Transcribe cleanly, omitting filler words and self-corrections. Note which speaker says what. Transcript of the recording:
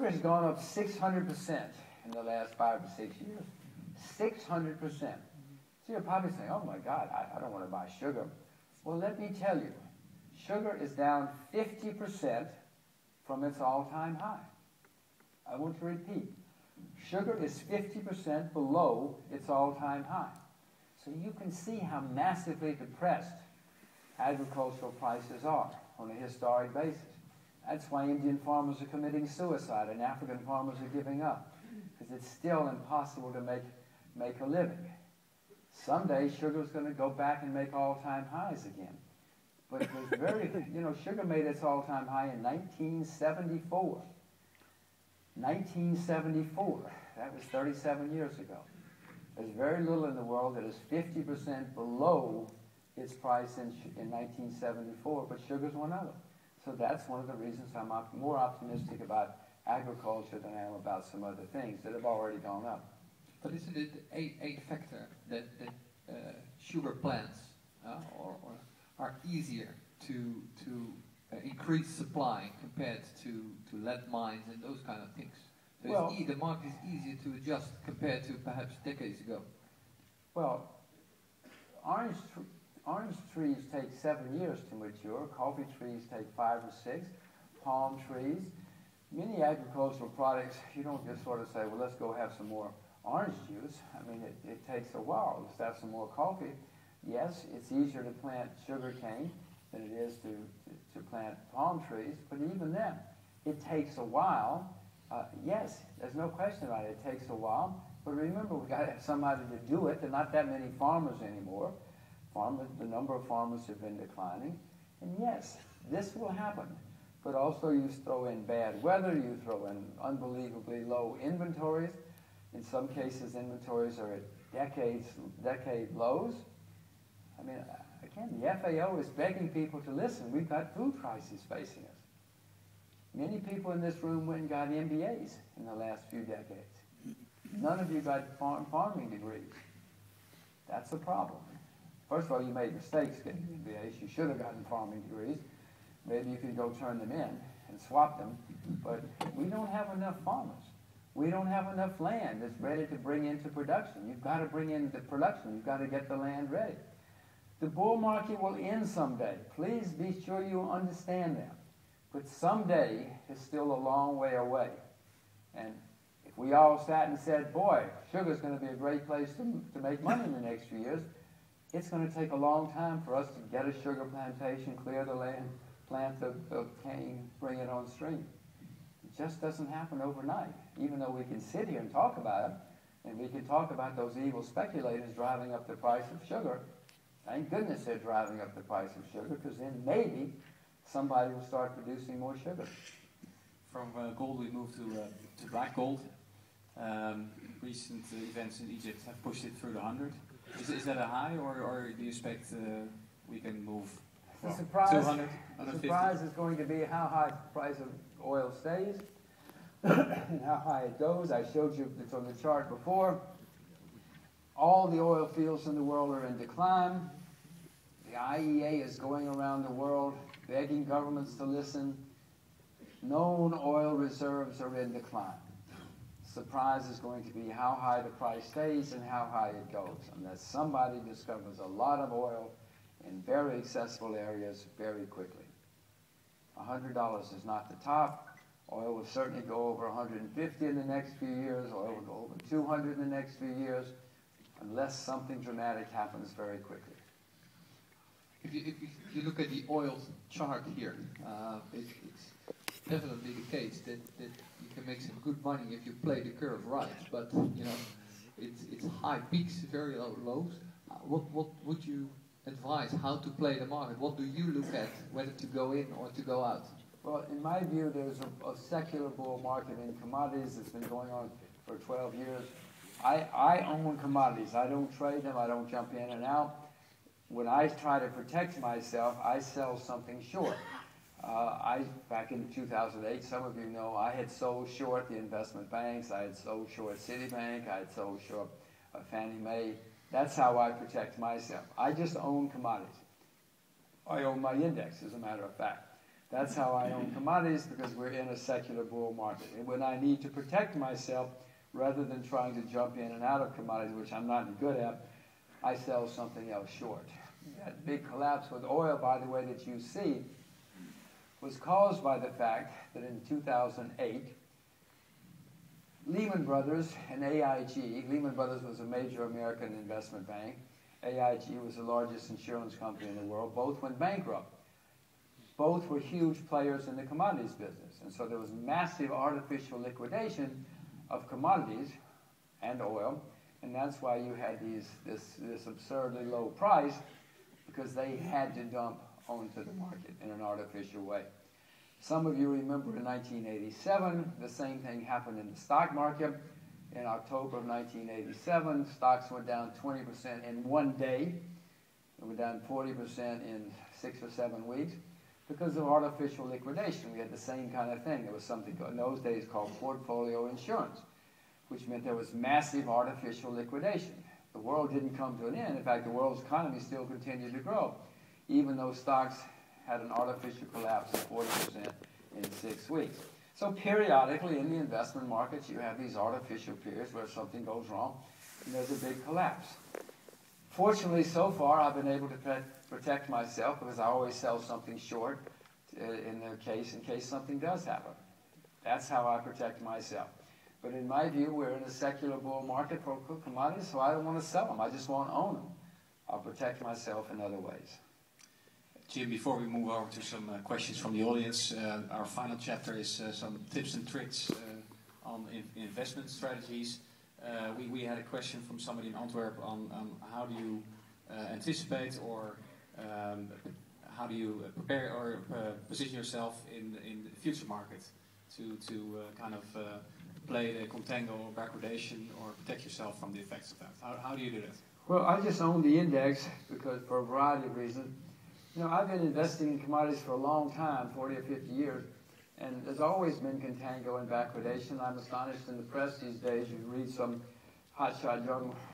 Speaker 1: Sugar has gone up 600% in the last 5 to 6 years. 600%. So you're probably saying, oh my God, I don't want to buy sugar. Well, let me tell you, sugar is down 50% from its all-time high. I want to repeat. Sugar is 50% below its all-time high. So you can see how massively depressed agricultural prices are on a historic basis. That's why Indian farmers are committing suicide and African farmers are giving up, because it's still impossible to make a living. Someday sugar is going to go back and make all-time highs again. But it was very, sugar made its all-time high in 1974. 1974, that was 37 years ago. There's very little in the world that is 50% below its price in 1974, but sugar's one of them. So that's one of the reasons I'm more optimistic about agriculture than I am about some other things that have already gone up.
Speaker 2: But isn't it a factor that sugar plants are easier to increase supply compared to lead mines and those kind of things? So well, the market is easier to adjust compared to perhaps decades ago.
Speaker 1: Well, orange trees take 7 years to mature. Coffee trees take 5 or 6. Palm trees. Many agricultural products, you don't just sort of say, well, let's go have some more orange juice. I mean, it takes a while. Let's have some more coffee. Yes, it's easier to plant sugar cane than it is to plant palm trees, but even then, it takes a while. Yes, there's no question about it. It takes a while, but remember, we've got to have somebody to do it. There are not that many farmers anymore. The number of farmers have been declining, and yes, this will happen. But also, you throw in bad weather, you throw in unbelievably low inventories. In some cases, inventories are at decade lows. I mean, again, the FAO is begging people to listen. We've got food crises facing us. Many people in this room went and got MBAs in the last few decades. None of you got farming degrees. That's a problem. First of all, you made mistakes getting MBAs. You should have gotten farming degrees. Maybe you could go turn them in and swap them. But we don't have enough farmers. We don't have enough land that's ready to bring into production. You've got to bring in the production. You've got to get the land ready. The bull market will end someday. Please be sure you understand that. But someday is still a long way away. And if we all sat and said, boy, sugar's going to be a great place to make money in the next few years, it's going to take a long time for us to get a sugar plantation, clear the land, plant the cane, bring it on stream. It just doesn't happen overnight, even though we can sit here and talk about it, and we can talk about those evil speculators driving up the price of sugar. Thank goodness they're driving up the price of sugar, because then maybe somebody will start producing more sugar.
Speaker 3: From gold we move to black gold. Recent events in Egypt have pushed it through the 100. Is that a high, or do you expect we can move
Speaker 1: the
Speaker 3: from
Speaker 1: surprise,
Speaker 3: 200,
Speaker 1: the surprise is going to be how high the price of oil stays and how high it goes. I showed you this on the chart before. All the oil fields in the world are in decline. The IEA is going around the world begging governments to listen. Known oil reserves are in decline. Surprise is going to be how high the price stays and how high it goes, unless somebody discovers a lot of oil in very accessible areas very quickly. $100 is not the top. Oil will certainly go over 150 in the next few years. Oil will go over 200 in the next few years, unless something dramatic happens very quickly.
Speaker 2: If you look at the oil chart here, it's definitely the case that you can make some good money if you play the curve right. But it's high peaks, very low lows. What would you advise how to play the market? What do you look at, whether to go in or to go out?
Speaker 1: Well, in my view, there's a secular bull market in commodities that's been going on for 12 years. I own commodities. I don't trade them. I don't jump in and out. When I try to protect myself, I sell something short. Back in 2008, some of you know, I had sold short the investment banks. I had sold short Citibank. I had sold short Fannie Mae. That's how I protect myself. I just own commodities. I own my index, as a matter of fact. That's how I own commodities, because we're in a secular bull market. And when I need to protect myself, rather than trying to jump in and out of commodities, which I'm not good at, I sell something else short. That big collapse with oil, by the way, that you see, was caused by the fact that in 2008, Lehman Brothers and AIG, Lehman Brothers was a major American investment bank, AIG was the largest insurance company in the world, both went bankrupt. Both were huge players in the commodities business, and so there was massive artificial liquidation of commodities and oil, and that's why you had this absurdly low price, because they had to dump onto the market in an artificial way. Some of you remember in 1987, the same thing happened in the stock market. In October of 1987, stocks went down 20% in one day. It went down 40% in 6 or 7 weeks because of artificial liquidation. We had the same kind of thing. There was something in those days called portfolio insurance, which meant there was massive artificial liquidation. The world didn't come to an end. In fact, the world's economy still continued to grow, even though stocks had an artificial collapse of 40% in 6 weeks. So periodically in the investment markets, you have these artificial periods where something goes wrong and there's a big collapse. Fortunately, so far, I've been able to protect myself because I always sell something short in case something does happen. That's how I protect myself. But in my view, we're in a secular bull market for commodities, so I don't want to sell them. I just won't own them. I'll protect myself in other ways.
Speaker 3: Jim, before we move over to some questions from the audience, our final chapter is some tips and tricks on investment strategies. We had a question from somebody in Antwerp on how do you anticipate or how do you prepare or position yourself in the future market to kind of play the contango or backwardation or protect yourself from the effects of that? How do you do that?
Speaker 1: Well, I just own the index because for a variety of reasons. You know, I've been investing in commodities for a long time, 40 or 50 years, and there's always been contango and backwardation. I'm astonished in the press these days. You read some hotshot young